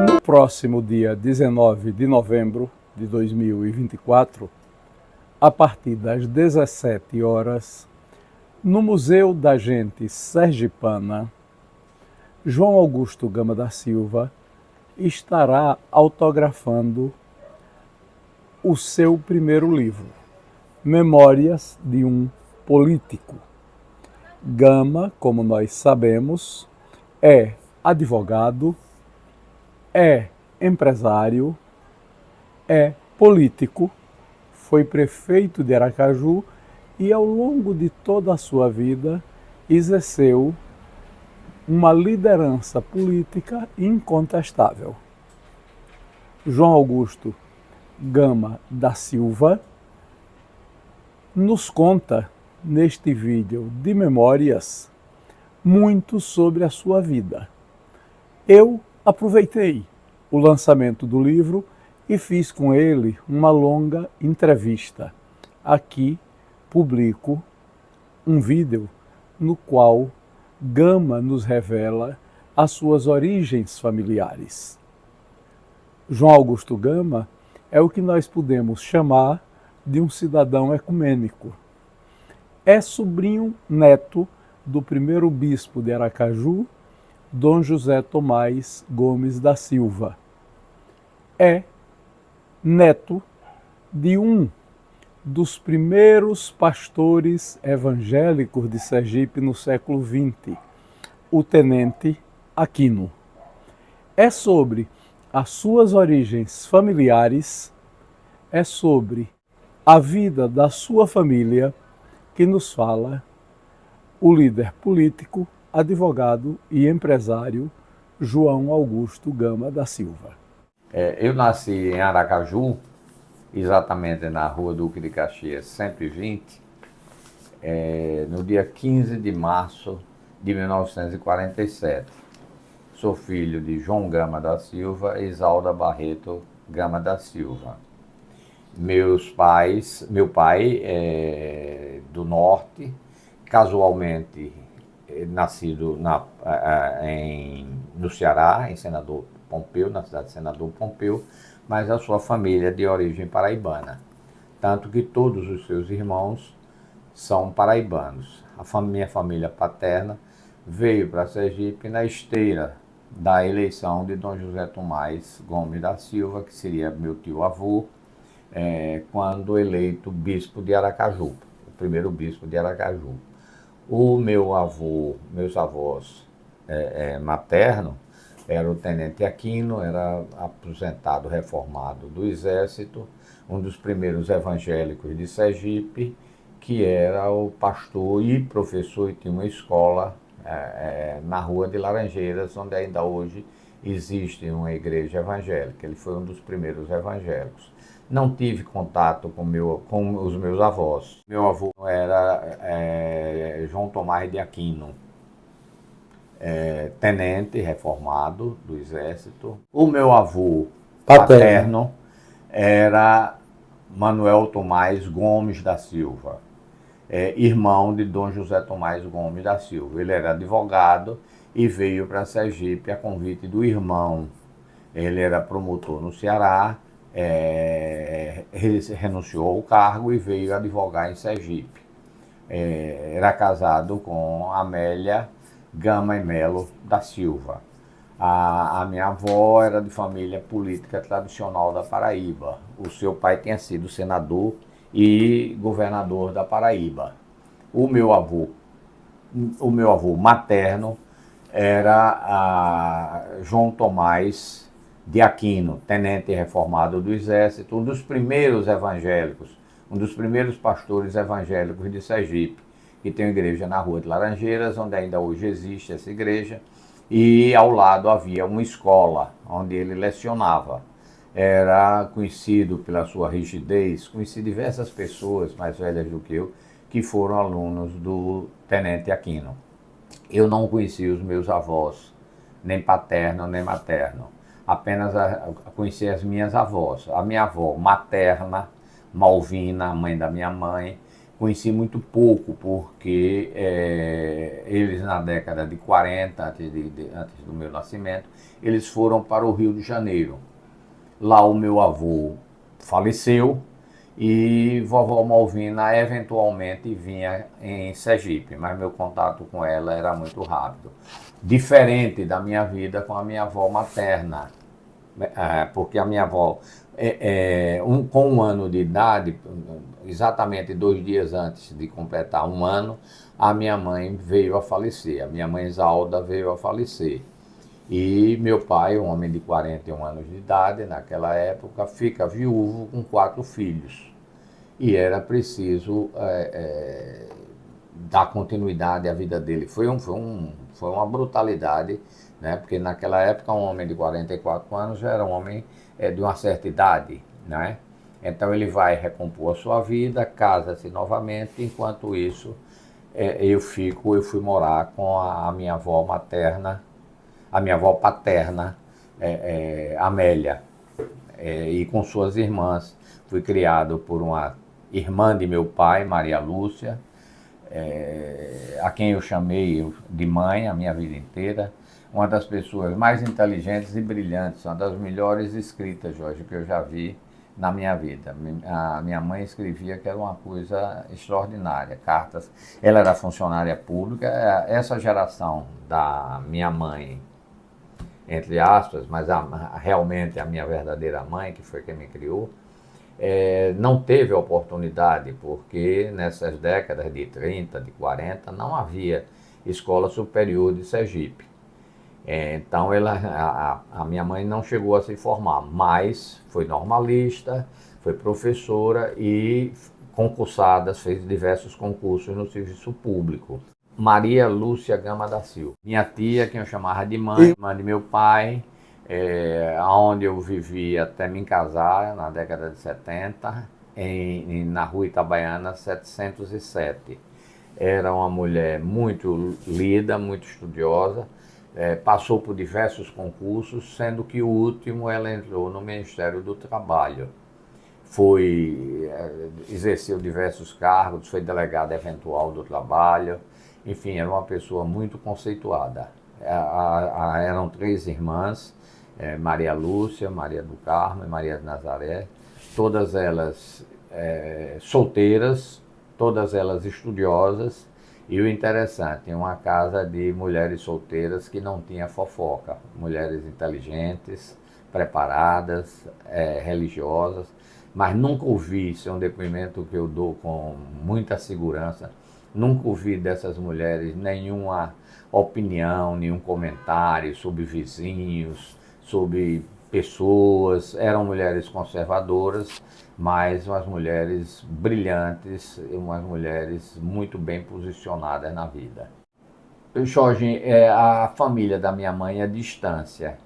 No próximo dia 19 de novembro de 2024, a partir das 17 horas, no Museu da Gente Sergipana, João Augusto Gama da Silva estará autografando o seu primeiro livro, Memórias de um Político. Gama, como nós sabemos, é advogado, é empresário, é político, foi prefeito de Aracaju e ao longo de toda a sua vida exerceu uma liderança política incontestável. João Augusto Gama da Silva nos conta neste vídeo de memórias muito sobre a sua vida. Eu aproveitei o lançamento do livro e fiz com ele uma longa entrevista. Aqui publico um vídeo no qual Gama nos revela as suas origens familiares. João Augusto Gama é o que nós podemos chamar de um cidadão ecumênico. É sobrinho neto do primeiro bispo de Aracaju, Dom José Tomás Gomes da Silva. É neto de um dos primeiros pastores evangélicos de Sergipe no século XX, o Tenente Aquino. É sobre as suas origens familiares, é sobre a vida da sua família que nos fala o líder político, advogado e empresário João Augusto Gama da Silva. Eu nasci em Aracaju, exatamente na Rua Duque de Caxias 120, no dia 15 de março de 1947. Sou filho de João Gama da Silva e Isaura Barreto Gama da Silva. Meu pai é do norte, casualmente nascido no Ceará, em Senador Pompeu, na cidade de Senador Pompeu, mas a sua família é de origem paraibana. Tanto que todos os seus irmãos são paraibanos. Minha família paterna veio para Sergipe na esteira da eleição de Dom José Tomás Gomes da Silva, que seria meu tio-avô, quando eleito bispo de Aracaju, o primeiro bispo de Aracaju. Meus avós materno era o Tenente Aquino, era aposentado, reformado do Exército, um dos primeiros evangélicos de Sergipe, que era o pastor e professor e tinha uma escola na Rua de Laranjeiras, onde ainda hoje existe uma igreja evangélica. Ele foi um dos primeiros evangélicos. Não tive contato com os meus avós. Meu avô era João Tomás de Aquino, tenente reformado do Exército. O meu avô paterno era Manuel Tomás Gomes da Silva, irmão de Dom José Tomás Gomes da Silva. Ele era advogado e veio para Sergipe a convite do irmão. Ele era promotor no Ceará, renunciou ao cargo e veio advogar em Sergipe. Era casado com Amélia Gama e Melo da Silva. A minha avó era de família política tradicional da Paraíba. O seu pai tinha sido senador e governador da Paraíba. O meu avô materno era João Tomás de Aquino, tenente reformado do Exército, um dos primeiros evangélicos, um dos primeiros pastores evangélicos de Sergipe, que tem uma igreja na Rua de Laranjeiras, onde ainda hoje existe essa igreja, e ao lado havia uma escola onde ele lecionava. Era conhecido pela sua rigidez, conheci diversas pessoas mais velhas do que eu, que foram alunos do Tenente Aquino. Eu não conheci os meus avós, nem paterno nem materno. Apenas conheci as minhas avós. A minha avó materna, Malvina, a mãe da minha mãe, conheci muito pouco, porque eles na década de 40, antes do meu nascimento, eles foram para o Rio de Janeiro. Lá o meu avô faleceu e vovó Malvina eventualmente vinha em Sergipe, mas meu contato com ela era muito rápido. Diferente da minha vida com a minha avó materna, porque a minha avó, com 1 ano de idade, exatamente 2 dias antes de completar 1 ano, a minha mãe veio a falecer, a minha mãe Zalda veio a falecer. E meu pai, um homem de 41 anos de idade, naquela época, fica viúvo com 4 filhos. E era preciso dar continuidade à vida dele. Foi uma brutalidade, né? Porque naquela época um homem de 44 anos já era um homem de uma certa idade, né? Então ele vai recompor a sua vida, casa-se novamente, enquanto isso eu fui morar com a minha avó materna, a minha avó paterna, Amélia, e com suas irmãs. Fui criado por uma irmã de meu pai, Maria Lúcia, a quem eu chamei de mãe a minha vida inteira. Uma das pessoas mais inteligentes e brilhantes, uma das melhores escritas, Jorge, que eu já vi na minha vida. A minha mãe escrevia que era uma coisa extraordinária, cartas. Ela era funcionária pública. Essa geração da minha mãe, entre aspas, mas realmente a minha verdadeira mãe, que foi quem me criou, não teve oportunidade, porque nessas décadas de 30, de 40, não havia escola superior de Sergipe. Então a minha mãe não chegou a se formar, mas foi normalista, foi professora e concursada, fez diversos concursos no serviço público. Maria Lúcia Gama da Silva. Minha tia, que eu chamava de mãe, irmã de meu pai, onde eu vivi até me casar, na década de 70, na rua Itabaiana 707. Era uma mulher muito lida, muito estudiosa, passou por diversos concursos, sendo que o último ela entrou no Ministério do Trabalho. Exerceu diversos cargos, foi delegada eventual do trabalho. Enfim, era uma pessoa muito conceituada. Eram 3 irmãs, Maria Lúcia, Maria do Carmo e Maria de Nazaré, todas elas solteiras, todas elas estudiosas. E o interessante, uma casa de mulheres solteiras que não tinha fofoca, mulheres inteligentes, preparadas, religiosas, mas nunca ouvi, isso é um depoimento que eu dou com muita segurança, nunca ouvi dessas mulheres nenhuma opinião, nenhum comentário sobre vizinhos, sobre pessoas. Eram mulheres conservadoras, mas umas mulheres brilhantes, umas mulheres muito bem posicionadas na vida. Jorge, a família da minha mãe é distância.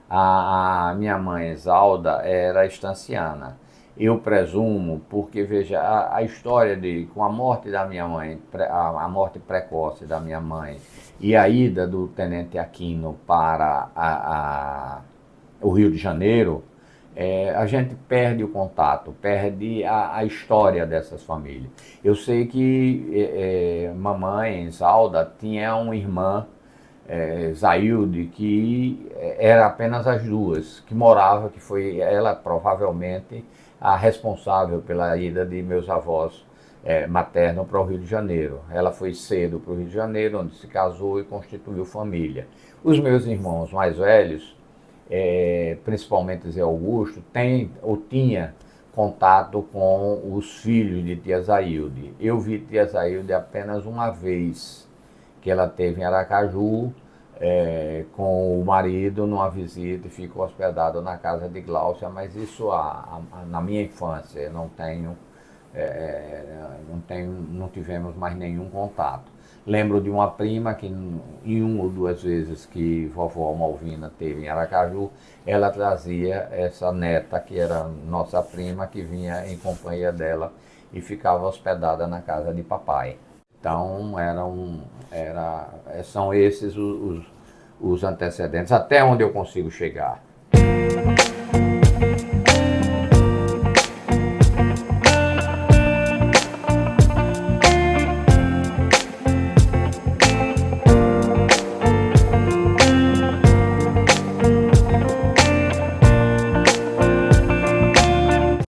A minha mãe, Zalda, era estanciana. Eu presumo, porque veja, a história com a morte da minha mãe, a morte precoce da minha mãe e a ida do Tenente Aquino para o Rio de Janeiro, a gente perde o contato, perde a história dessas famílias. Eu sei que mamãe, Zalda, tinha uma irmã, Zailde, que era apenas as duas, que morava, que foi ela provavelmente a responsável pela ida de meus avós maternos para o Rio de Janeiro. Ela foi cedo para o Rio de Janeiro, onde se casou e constituiu família. Os meus irmãos mais velhos, principalmente Zé Augusto, tinha contato com os filhos de tia Zailde. Eu vi tia Zailde apenas uma vez, que ela teve em Aracaju, com o marido numa visita e ficou hospedado na casa de Gláucia, mas isso na minha infância, não tivemos mais nenhum contato. Lembro de uma prima que em 1 ou 2 vezes que vovó Malvina teve em Aracaju, ela trazia essa neta, que era nossa prima, que vinha em companhia dela e ficava hospedada na casa de papai. Então, são esses os antecedentes, até onde eu consigo chegar.